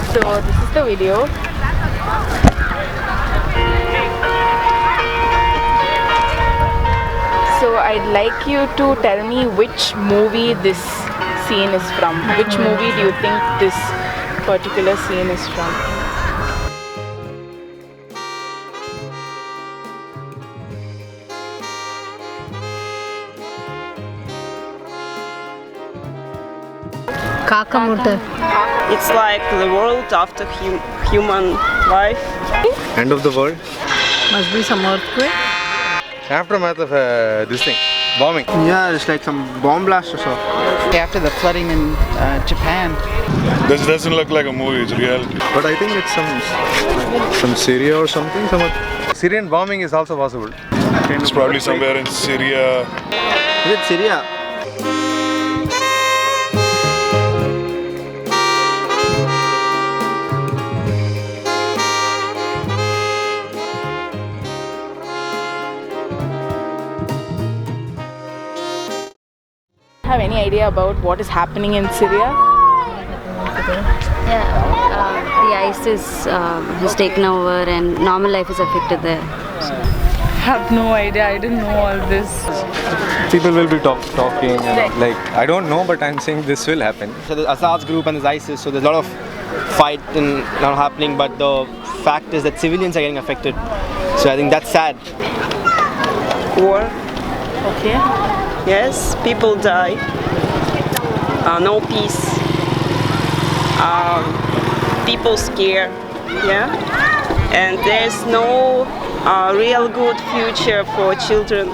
So this is the video. So I'd like you to tell me which movie this scene is from. Which movie do you think this particular scene is from? Kakamutta. It's like the world after human life. End of the world. Must be some earthquake. Aftermath of this thing, bombing. Yeah, it's like some bomb blast or so. After the flooding in Japan. This doesn't look like a movie, it's reality. But I think it's some Syria or something. Syrian bombing is also possible. It's probably somewhere in Syria. Is it Syria? Have any idea about what is happening in Syria? Yeah, the ISIS has taken over and normal life is affected there. Have no idea. I didn't know all this. People will be talking. Like I don't know, but I'm saying this will happen. So there's Assad's group and there's ISIS, so there's a lot of fight and not happening, but the fact is that civilians are getting affected. So I think that's sad. War. Okay. Yes, people die. No peace. People scared. Yeah. And there's no real good future for children.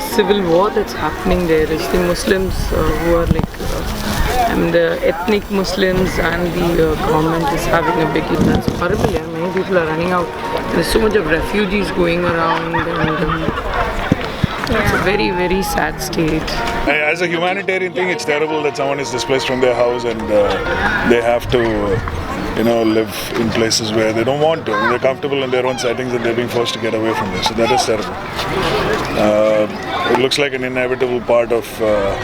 Civil war that's happening there is the Muslims who are like the ethnic Muslims and the government is having a big that's horrible. Yeah, many people are running out. There's so much of refugees going around and it's a very, very sad state. As a humanitarian thing, it's terrible that someone is displaced from their house and they have to, live in places where they don't want to. They're comfortable in their own settings and they're being forced to get away from this. So that is terrible. It looks like an inevitable part of a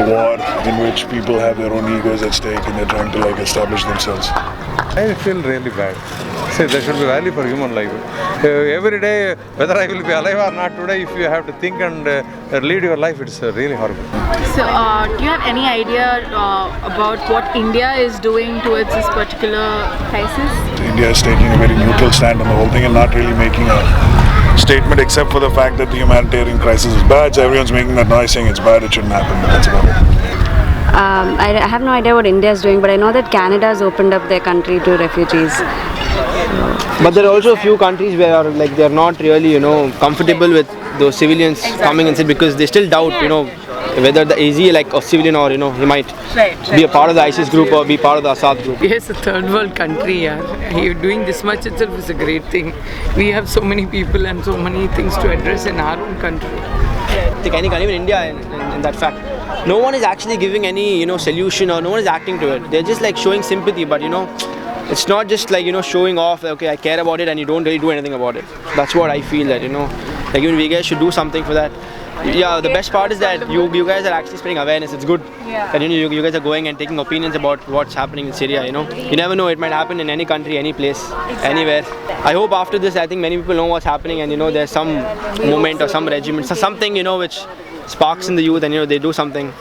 war in which people have their own egos at stake and they're trying to establish themselves. I feel really bad. See, there should be value for human life. Every day, whether I will be alive or not today, if you have to think and lead your life, it's really horrible. So, do you have any idea about what India is doing towards this particular crisis? India is taking a very neutral stand on the whole thing and not really making a statement except for the fact that the humanitarian crisis is bad. So everyone's making that noise saying it's bad, it shouldn't happen, but that's about it. I have no idea what India is doing, but I know that Canada has opened up their country to refugees. But there are also a few countries where they're not really comfortable with those civilians coming inside because they still doubt whether is he like a civilian or he might be a part of the ISIS group or be part of the Assad group. Yes, a third world country. You're doing this much itself is a great thing. We have so many people and so many things to address in our own country. Even India in that fact. No one is actually giving any solution or no one is acting to it. They're just showing sympathy, but it's not just showing off. Okay, I care about it, and you don't really do anything about it. That's what I feel that even we guys should do something for that. Yeah, the best part is that you guys are actually spreading awareness. It's good that you guys are going and taking opinions about what's happening in Syria. You never know, it might happen in any country, any place, anywhere. I hope after this, I think many people know what's happening, and there's some movement or some regiment, something which sparks in the youth, and they do something.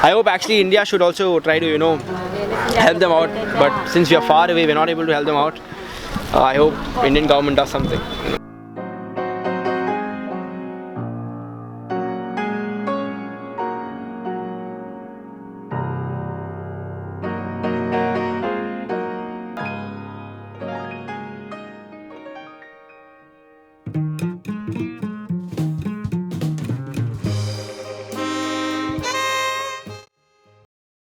I hope actually India should also try to help them out, but since we are far away, we're not able to help them out. I hope Indian government does something.